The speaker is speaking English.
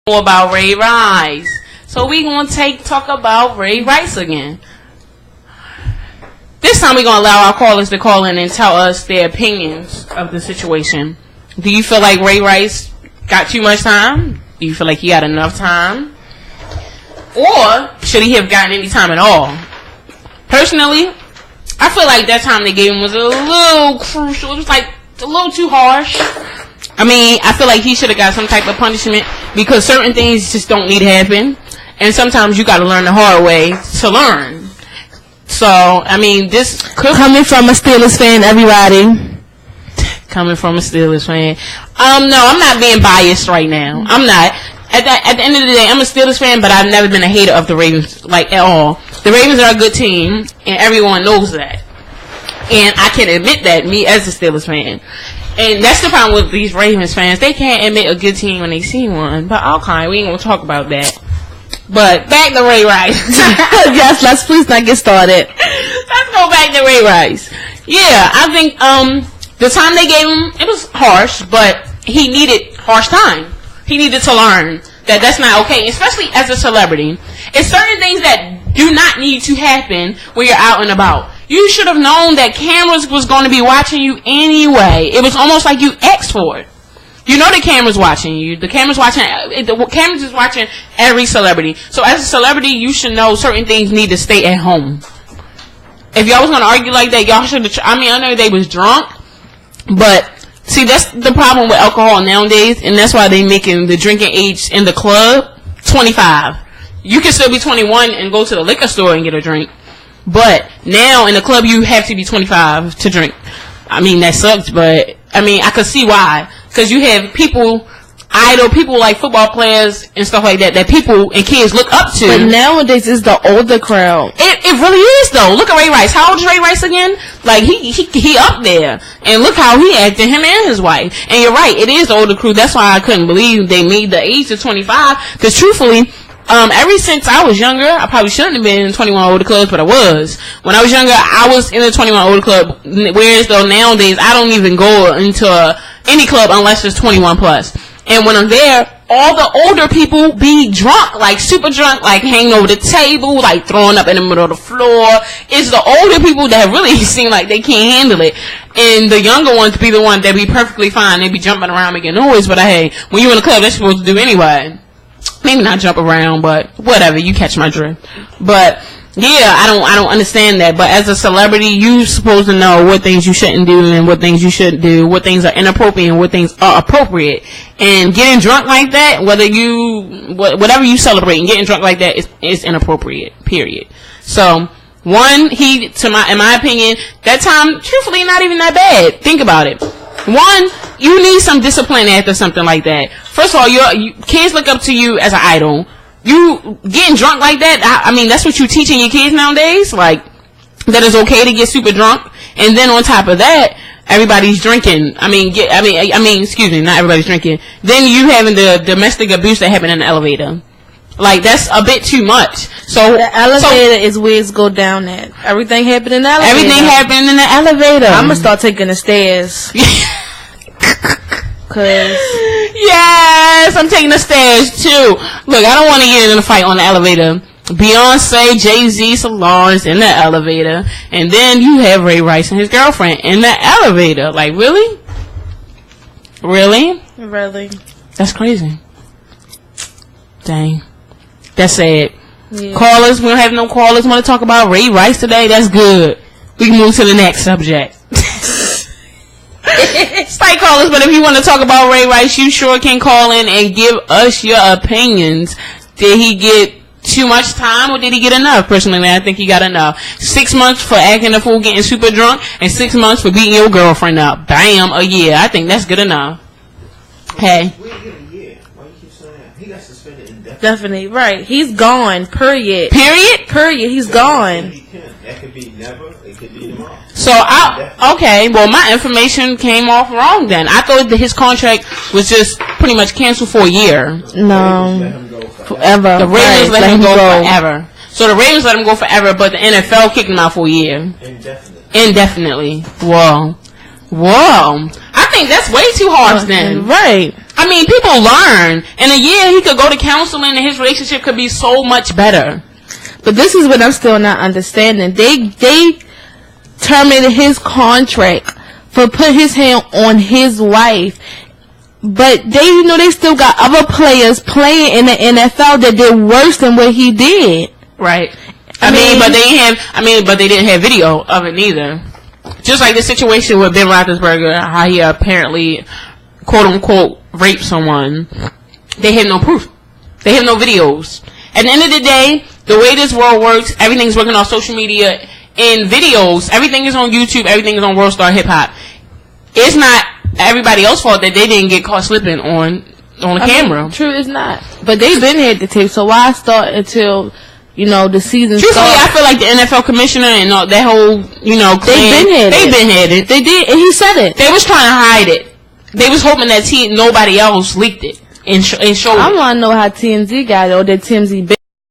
About Ray Rice. So we gonna talk about Ray Rice again. This time we're gonna allow our callers to call in and tell us their opinions of the situation. Do you feel like Ray Rice got too much time? Do you feel like he got enough time? Or should he have gotten any time at all? Personally, I feel like that time they gave him was a little crucial. It was like a little too harsh. I mean, I feel like he should have got some type of punishment because certain things just don't need to happen. And sometimes you got to learn the hard way to learn. So, I mean, this could... Coming from a Steelers fan, everybody. Coming from a Steelers fan. No, I'm not being biased right now. I'm not. At the end of the day, I'm a Steelers fan, but I've never been a hater of the Ravens, like, at all. The Ravens are a good team, and everyone knows that. And I can admit that, me as a Steelers fan. And that's the problem with these Ravens fans. They can't admit a good team when they see one. But okay, we ain't gonna talk about that. But back to Ray Rice. Yes, let's please not get started. Let's go back to Ray Rice. Yeah, I think the time they gave him, it was harsh, but he needed harsh time. He needed to learn that that's not okay, especially as a celebrity. It's certain things that do not need to happen when you're out and about. You should have known that cameras was going to be watching you anyway. It was almost like you asked for it. You know the camera's watching you. The camera's is watching every celebrity. So as a celebrity, you should know certain things need to stay at home. If y'all was going to argue like that, y'all should have... I mean, I know they was drunk, but see, that's the problem with alcohol nowadays, and that's why they making the drinking age in the club 25. You can still be 21 and go to the liquor store and get a drink. But now in the club you have to be 25 to drink. I mean, that sucks, but I mean, I could see why. Because you have people, idol people like football players and stuff like that people and kids look up to. But nowadays it's the older crowd. It really is though. Look at Ray Rice. How old is Ray Rice again? Like he up there. And look how he acted, him and his wife. And you're right, it is the older crew. That's why I couldn't believe they made the age of 25. Because truthfully, ever since I was younger, I probably shouldn't have been in 21 older clubs, but I was. When I was younger, I was in the 21 older club. Whereas though nowadays, I don't even go into any club unless it's 21 plus. And when I'm there, all the older people be drunk, like super drunk, like hanging over the table, like throwing up in the middle of the floor. It's the older people that really seem like they can't handle it. And the younger ones be the ones that be perfectly fine. They be jumping around making noise, but hey, when you're in a club, that's what you're supposed to do anyway. Maybe not jump around, but whatever, you catch my drift. But yeah, I don't understand that. But as a celebrity, you're supposed to know what things you shouldn't do and what things you shouldn't do, what things are inappropriate and what things are appropriate. And getting drunk like that, whatever you celebrate, and getting drunk like that is inappropriate. Period. So one, in my opinion, that time, truthfully, not even that bad. Think about it. One, you need some discipline after something like that. First of all, kids look up to you as an idol. You getting drunk like that, I mean, that's what you teaching your kids nowadays? Like, that it's okay to get super drunk? And then on top of that, everybody's drinking. I mean, excuse me, not everybody's drinking. Then you having the domestic abuse that happened in the elevator. Like, that's a bit too much. So the elevator is where it's go down at. Everything happened in the elevator. Everything happened in the elevator. I'm gonna start taking the stairs. Cause yes, I'm taking the stairs too. Look, I don't want to get in a fight on the elevator. Beyonce, Jay-Z, Solange in the elevator, and then you have Ray Rice and his girlfriend in the elevator. Like, really? That's crazy. Dang. That's sad. Yeah. Callers, we don't have no callers. Want to talk about Ray Rice today? That's good. We can move to the next subject. Slight callers, but if you want to talk about Ray Rice, you sure can call in and give us your opinions. Did he get too much time or did he get enough? Personally, I think he got enough. 6 months for acting a fool, getting super drunk, and 6 months for beating your girlfriend up. Bam, a year. I think that's good enough. Hey. Definitely, right. He's gone, period. Period? He's gone. That could be never, it could be tomorrow. So, okay, well, my information came off wrong then. I thought that his contract was just pretty much canceled for a year. No. Forever. The Ravens let him go forever. So the Ravens let him go forever, but the NFL kicked him out for a year. Indefinitely. Whoa. I think that's way too harsh then. Right. I I mean, people learn. In a year, he could go to counseling and his relationship could be so much better. But this is what I'm still not understanding. They terminated his contract for putting his hand on his wife. But they still got other players playing in the NFL that did worse than what he did. Right. I mean, but they didn't have video of it neither. Just like the situation with Ben Roethlisberger, how he apparently, quote unquote, raped someone. They have no proof. They have no videos. At the end of the day, the way this world works, everything's working on social media and videos. Everything is on YouTube. Everything is on World Star Hip Hop. It's not everybody else's fault that they didn't get caught slipping on the camera. True, it's not. But they've been had the tape, so why start until the season starts? Truthfully, I feel like the NFL commissioner and that whole they've been had it. They did, and he said it. They was trying to hide it. They was hoping that nobody else leaked it and showed it. I want to know how TMZ got it, or did TMZ